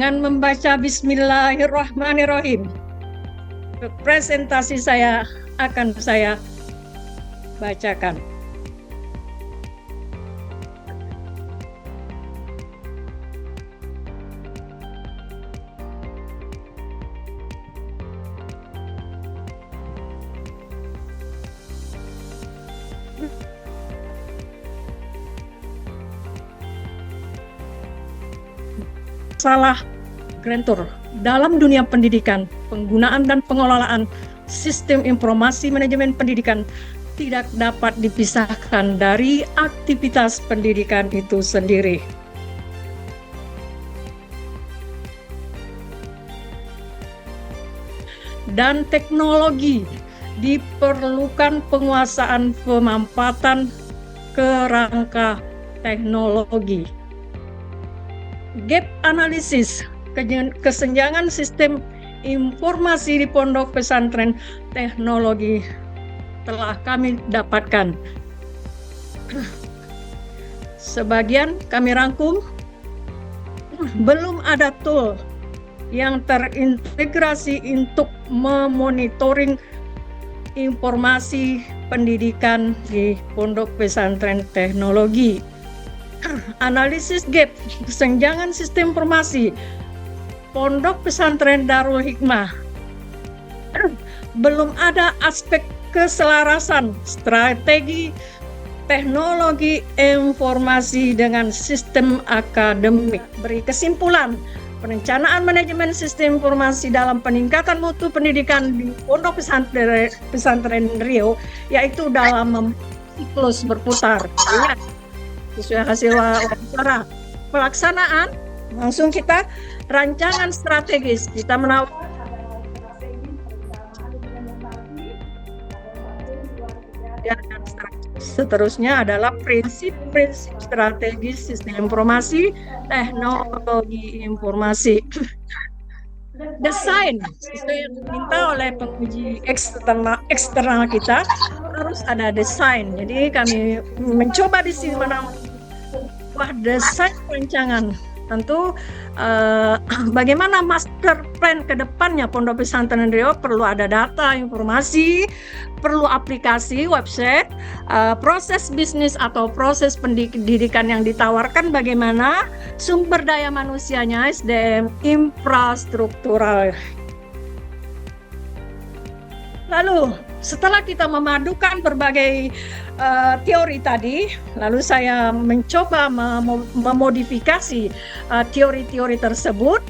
dengan membaca Bismillahirrahmanirrahim. Presentasi saya akan saya bacakan. Salah grantor dalam dunia pendidikan, penggunaan dan pengelolaan sistem informasi manajemen pendidikan tidak dapat dipisahkan dari aktivitas pendidikan itu sendiri. Dan teknologi diperlukan penguasaan pemampatan kerangka teknologi. Gap analisis, kesenjangan sistem informasi di pondok pesantren teknologi telah kami dapatkan. Sebagian kami rangkum, belum ada tool yang terintegrasi untuk memonitoring informasi pendidikan di pondok pesantren teknologi. Analisis gap, kesenjangan sistem informasi pondok pesantren Darul Hikmah. Belum ada aspek keselarasan strategi teknologi informasi dengan sistem akademik. Beri kesimpulan, perencanaan manajemen sistem informasi dalam peningkatan mutu pendidikan di pondok pesantren Riau, yaitu dalam siklus berputar. Sesuai hasil wawancara pelaksanaan, langsung kita rancangan strategis, kita menawarkan dan seterusnya adalah prinsip-prinsip strategis sistem informasi, teknologi informasi. Desain sesuai yang diminta oleh penguji eksternal kita, harus ada desain. Jadi kami mencoba di sini desain rancangan. Tentu bagaimana master plan ke depannya pondok pesantren Riau, perlu ada data, informasi, perlu aplikasi, website, proses bisnis atau proses pendidikan yang ditawarkan, bagaimana sumber daya manusianya, SDM, infrastruktural. Lalu setelah kita memadukan berbagai teori tadi, lalu saya mencoba memodifikasi teori-teori tersebut.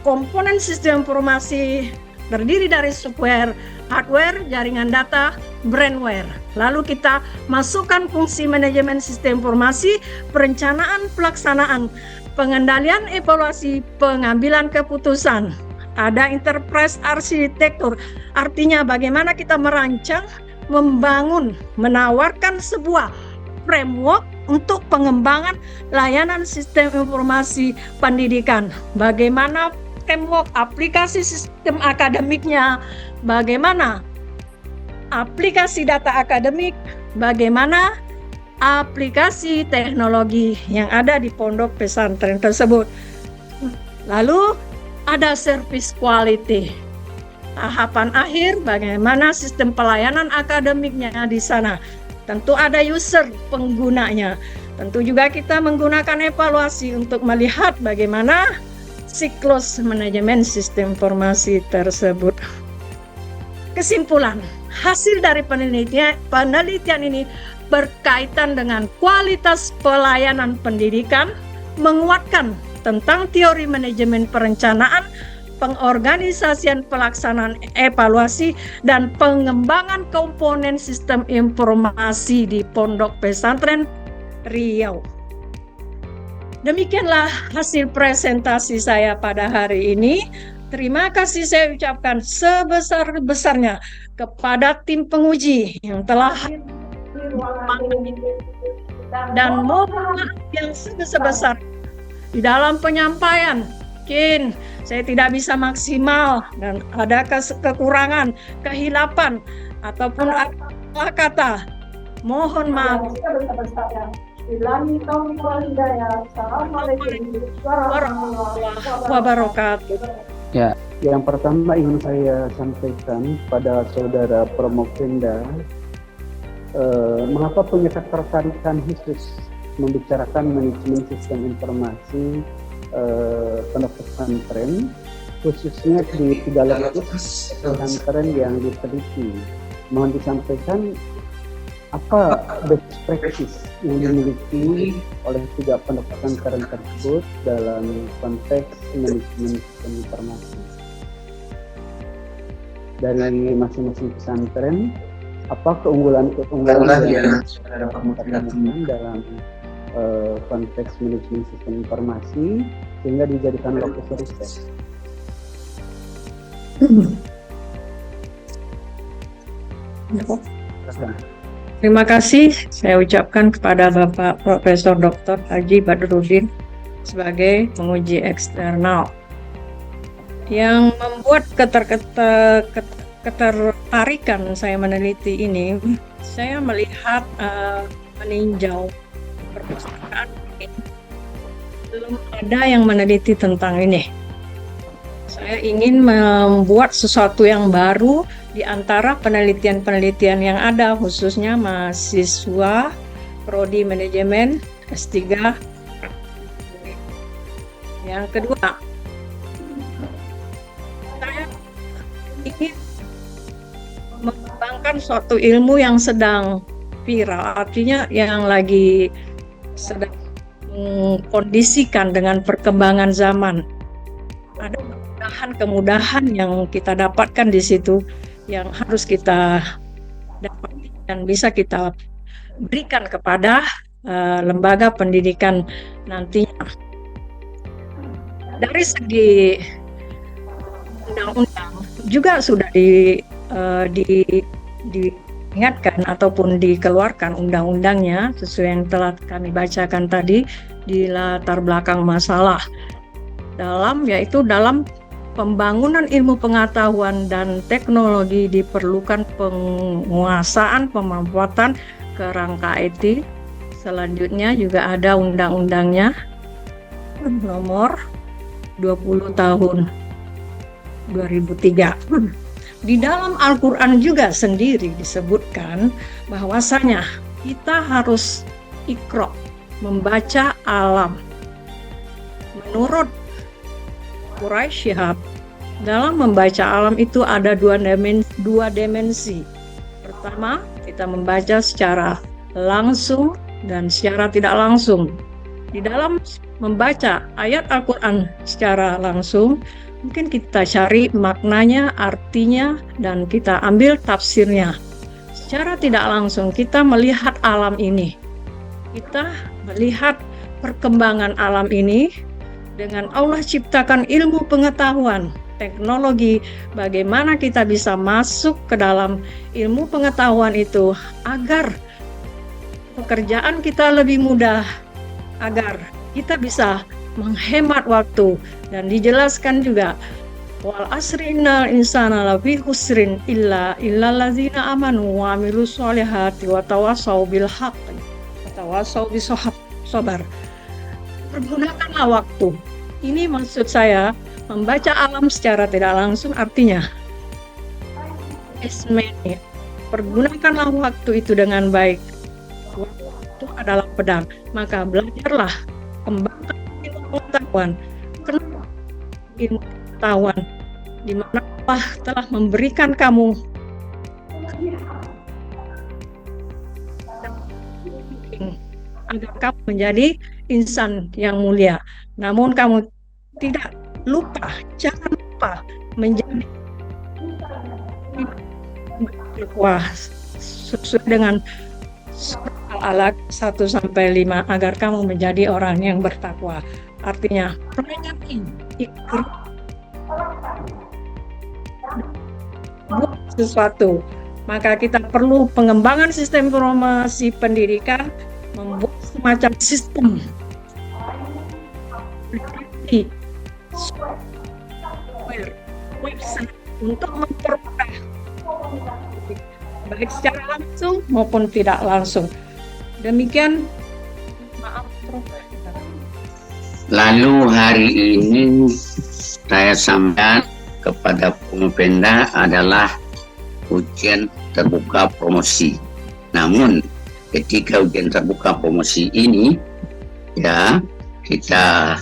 Komponen sistem informasi terdiri dari software, hardware, jaringan data, brandware. Lalu kita masukkan fungsi manajemen sistem informasi, perencanaan, pelaksanaan, pengendalian, evaluasi, pengambilan keputusan. Ada enterprise arsitektur, artinya bagaimana kita merancang, membangun, menawarkan sebuah framework untuk pengembangan layanan sistem informasi pendidikan. Bagaimana framework aplikasi sistem akademiknya, bagaimana aplikasi data akademik, bagaimana aplikasi teknologi yang ada di pondok pesantren tersebut. Lalu ada service quality. Tahapan akhir, bagaimana sistem pelayanan akademiknya di sana. Tentu ada user, penggunanya. Tentu juga kita menggunakan evaluasi untuk melihat bagaimana siklus manajemen sistem informasi tersebut. Kesimpulan, hasil dari penelitian ini berkaitan dengan kualitas pelayanan pendidikan, menguatkan tentang teori manajemen perencanaan, pengorganisasian pelaksanaan evaluasi, dan pengembangan komponen sistem informasi di pondok pesantren Riau. Demikianlah hasil presentasi saya pada hari ini. Terima kasih saya ucapkan sebesar-besarnya kepada tim penguji yang telah dan mohon maaf yang sebesar di dalam penyampaian. Mungkin saya tidak bisa maksimal dan ada kekurangan, kehilapan ataupun salah kata. Mohon maaf. Assalamualaikum warahmatullahi wabarakatuh. Ya, yang pertama ingin saya sampaikan pada saudara Promopinda, mengapa punya ketertarikan khusus membicarakan manajemen sistem informasi pondok pesantren, khususnya di 300 pesantren yang diteliti. Mohon disampaikan apa best practice yang dimiliki oleh 3 pondok pesantren tersebut dalam konteks manajemen sistem informasi. Dari masing-masing pesantren, apa keunggulan yang saudara temukan dalam konteks manajemen sistem informasi sehingga dijadikan lokus riset? Terima kasih saya ucapkan kepada Bapak Profesor Dr. Haji Badrudin sebagai penguji eksternal yang membuat ketertarikan saya meneliti ini. Saya melihat meninjau perpustakaan ini, belum ada yang meneliti tentang ini. Saya ingin membuat sesuatu yang baru di antara penelitian-penelitian yang ada, khususnya mahasiswa Prodi Manajemen S3. Yang kedua, saya ingin mengembangkan suatu ilmu yang sedang viral, artinya yang lagi sedang mengkondisikan dengan perkembangan zaman. Ada kemudahan yang kita dapatkan di situ yang harus kita dapat dan bisa kita berikan kepada lembaga pendidikan nantinya. Dari segi undang-undang juga sudah diingatkan ataupun dikeluarkan undang-undangnya sesuai yang telah kami bacakan tadi di latar belakang masalah yaitu dalam pembangunan ilmu pengetahuan dan teknologi diperlukan penguasaan pemanfaatan kerangka IT. Selanjutnya juga ada undang-undangnya nomor 20 tahun 2003. Di dalam Al-Quran juga sendiri disebutkan bahwasanya kita harus iqra, membaca alam. Menurut Quraisy Shihab, dalam membaca alam itu ada dua dimensi. Pertama, kita membaca secara langsung dan secara tidak langsung. Di dalam membaca ayat Al-Quran secara langsung, mungkin kita cari maknanya, artinya, dan kita ambil tafsirnya. Secara tidak langsung, kita melihat alam ini. Kita melihat perkembangan alam ini dengan Allah ciptakan ilmu pengetahuan, teknologi, bagaimana kita bisa masuk ke dalam ilmu pengetahuan itu agar pekerjaan kita lebih mudah, agar kita bisa menghemat waktu. Dan dijelaskan juga wal asri innal insana lafi khusrin illa allazina amanu wa amilus solihati wa tawassaw bil haqqi wa tawassaw bis sabar. Pergunakanlah waktu. Ini maksud saya membaca alam secara tidak langsung, artinya pergunakanlah waktu itu dengan baik. Waktu itu adalah pedang, maka belajarlah, kembangkan ilmu pengetahuan, kenal ilmu pengetahuan, di mana Allah telah memberikan kamu agar kamu menjadi insan yang mulia. Namun kamu tidak lupa, jangan lupa menjadi bertakwa sesuai dengan surah Al-Alaq 1-5 agar kamu menjadi orang yang bertakwa. Artinya pelajari, ikut buat sesuatu. Maka kita perlu pengembangan sistem informasi pendidikan, membuat semacam sistem website untuk mempermudah baik secara langsung maupun tidak langsung. Demikian Lalu hari ini saya sampaikan kepada Pemda adalah ujian terbuka promosi. Namun ketika ujian terbuka promosi ini ya kita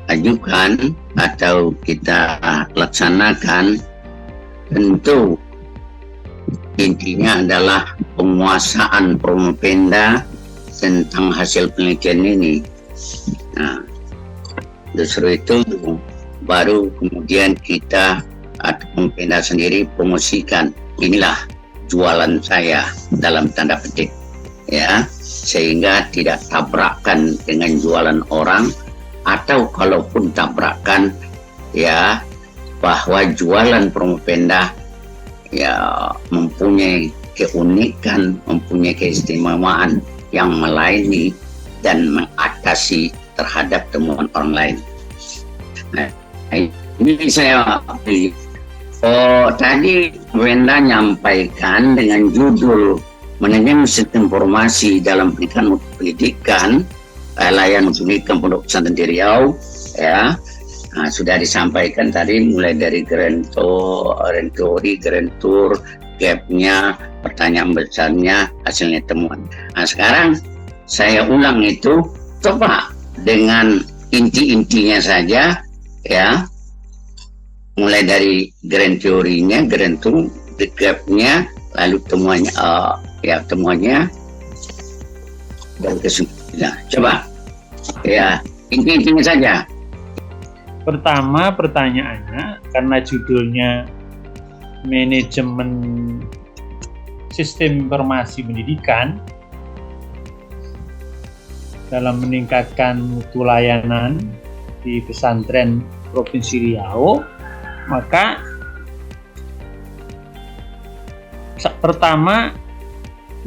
ajukan atau kita laksanakan, tentu intinya adalah penguasaan Pemda tentang hasil penelitian ini. Nah, justru itu baru kemudian kita atau Pemda sendiri promosikan, inilah jualan saya dalam tanda petik ya, sehingga tidak tabrakan dengan jualan orang, atau kalaupun tabrakan ya bahwa jualan Pemda ya mempunyai keunikan, mempunyai keistimewaan yang melayani dan mengatasi terhadap temuan orang lain. Nah, ini saya tadi Wenda nyampaikan dengan judul manajemen sistem informasi dalam pendidikan layanan pendidikan Pondok Pesantren di Riau ya. Nah, sudah disampaikan tadi mulai dari teori, grantur, gapnya, pertanyaan besarnya, hasilnya temuan. Nah, sekarang saya ulang itu coba dengan inti-intinya saja ya, mulai dari grand teorinya, grantur, gapnya, lalu temuannya temuannya dan kesimpulannya. Coba ya inti-intinya saja. Pertama pertanyaannya, karena judulnya manajemen sistem informasi pendidikan dalam meningkatkan mutu layanan di pesantren Provinsi Riau, maka pertama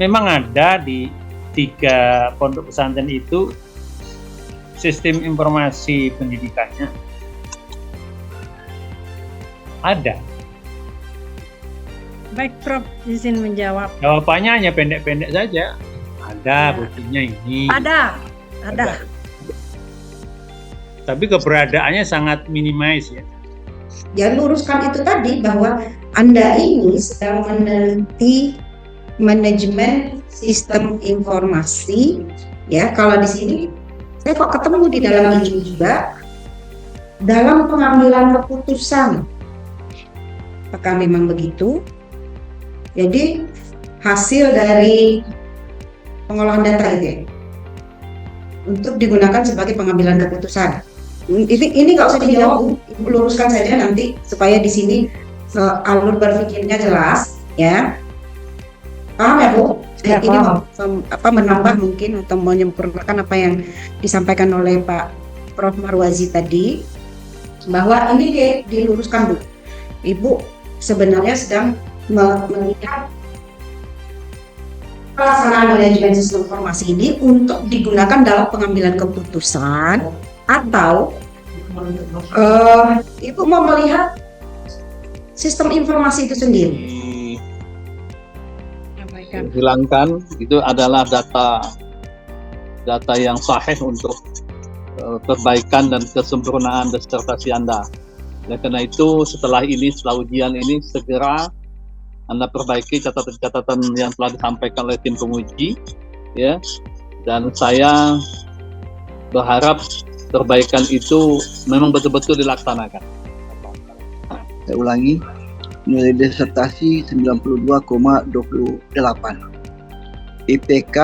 memang ada di 3 pondok pesantren itu sistem informasi pendidikannya ada. Baik, Prof, izin menjawab. Jawabannya hanya pendek-pendek saja. Ada, buktinya ini. Ada. Tapi keberadaannya sangat minimais ya. Ya, luruskan itu tadi bahwa Anda ini sedang meneliti manajemen sistem informasi ya. Kalau di sini saya kok ketemu di dalam ini juga dalam pengambilan keputusan. Apakah memang begitu? Jadi hasil dari pengolahan data itu untuk digunakan sebagai pengambilan keputusan. Ini nggak usah dijawab, Ibu luruskan saja nanti supaya di sini alur berpikirnya jelas, ya. Paham ya Bu? Ya, ini menambah mungkin atau menyempurnakan apa yang disampaikan oleh Pak Prof Marwazi tadi, bahwa ini diluruskan Bu. Ibu sebenarnya sedang melihat pelaksanaan manajemen sistem informasi ini untuk digunakan dalam pengambilan keputusan, atau Ibu mau melihat sistem informasi itu sendiri. Hilangkan itu adalah data yang sahih untuk perbaikan dan kesempurnaan disertasi Anda. Oleh karena itu setelah ujian ini segera Anda perbaiki catatan-catatan yang telah disampaikan oleh tim penguji ya, dan saya berharap perbaikan itu memang betul-betul dilaksanakan. Saya ulangi, nilai disertasi 92,28, IPK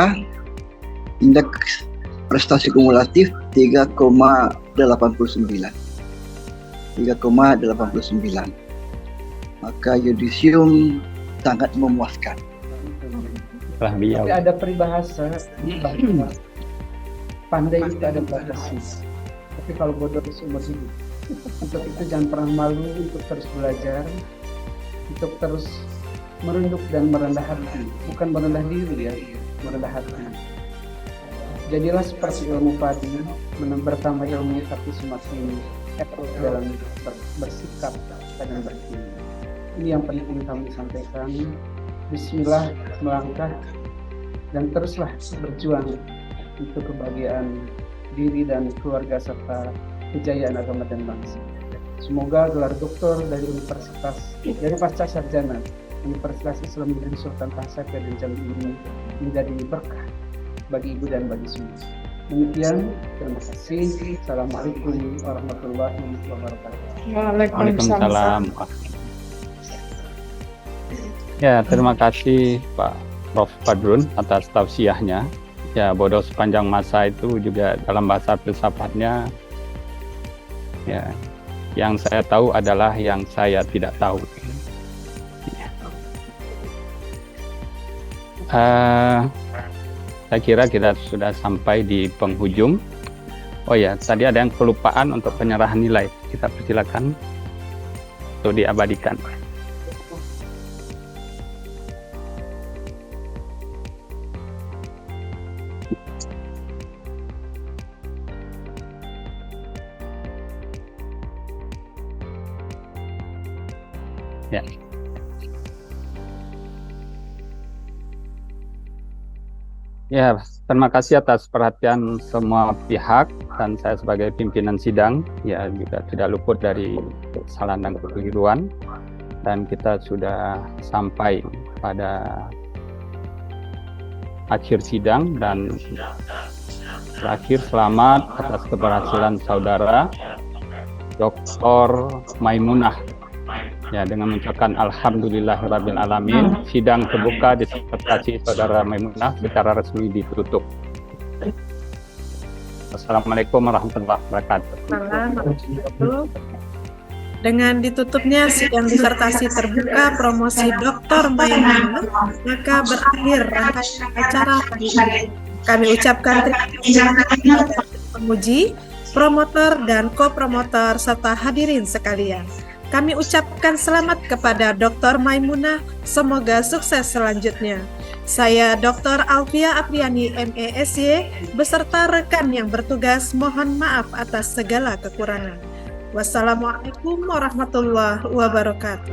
indeks prestasi kumulatif 3,89, maka yudisium sangat memuaskan. Tapi ada peribahasa bahwa pandai itu ada batasnya, tapi kalau bodoh seumur hidup. Untuk itu jangan pernah malu untuk terus belajar, untuk terus merunduk dan merendah hati, bukan merendah diri ya, merendah hati. Jadilah seperti ilmu padi, bertambah ilmu tapi semakin effort dalam bersikap dan bertindak. Ini yang penting kami sampaikan. Bismillah, melangkah dan teruslah berjuang untuk kebahagiaan diri dan keluarga serta kejayaan agama dan bangsa. Semoga gelar doktor dari pasca sarjana Universitas Islam Negeri Sultan Tangsaka dan Jambi ini menjadi berkah bagi ibu dan bagi semua. Demikian, terima kasih. Assalamualaikum warahmatullahi wabarakatuh. Waalaikumsalam. Ya, terima kasih Pak Prof. Badrun atas tausiahnya. Ya, bodoh sepanjang masa itu juga dalam bahasa filsafatnya, ya, yang saya tahu adalah yang saya tidak tahu. Saya kira kita sudah sampai di penghujung. Oh ya, tadi ada yang kelupaan untuk penyerahan nilai. Kita persilakan untuk diabadikan. Ya. Ya, terima kasih atas perhatian semua pihak, dan saya sebagai pimpinan sidang ya juga tidak luput dari kesalahan dan kekeliruan, dan kita sudah sampai pada akhir sidang. Dan terakhir, selamat atas keberhasilan saudara Dr. Maimunah. Ya, dengan mengucapkan alhamdulillahirabbil alamin, sidang terbuka disertasi saudara Maimunah secara resmi ditutup. Assalamualaikum warahmatullahi wabarakatuh. Dengan ditutupnya sidang disertasi terbuka promosi Dr. Maimunah, maka berakhir rangkaian acara kali ini. Kami ucapkan terima kasih kepada penguji, promotor, dan kopromotor serta hadirin sekalian. Kami ucapkan selamat kepada Dr. Maimunah, semoga sukses selanjutnya. Saya Dr. Alfia Apriani, MESY, beserta rekan yang bertugas mohon maaf atas segala kekurangan. Wassalamualaikum warahmatullahi wabarakatuh.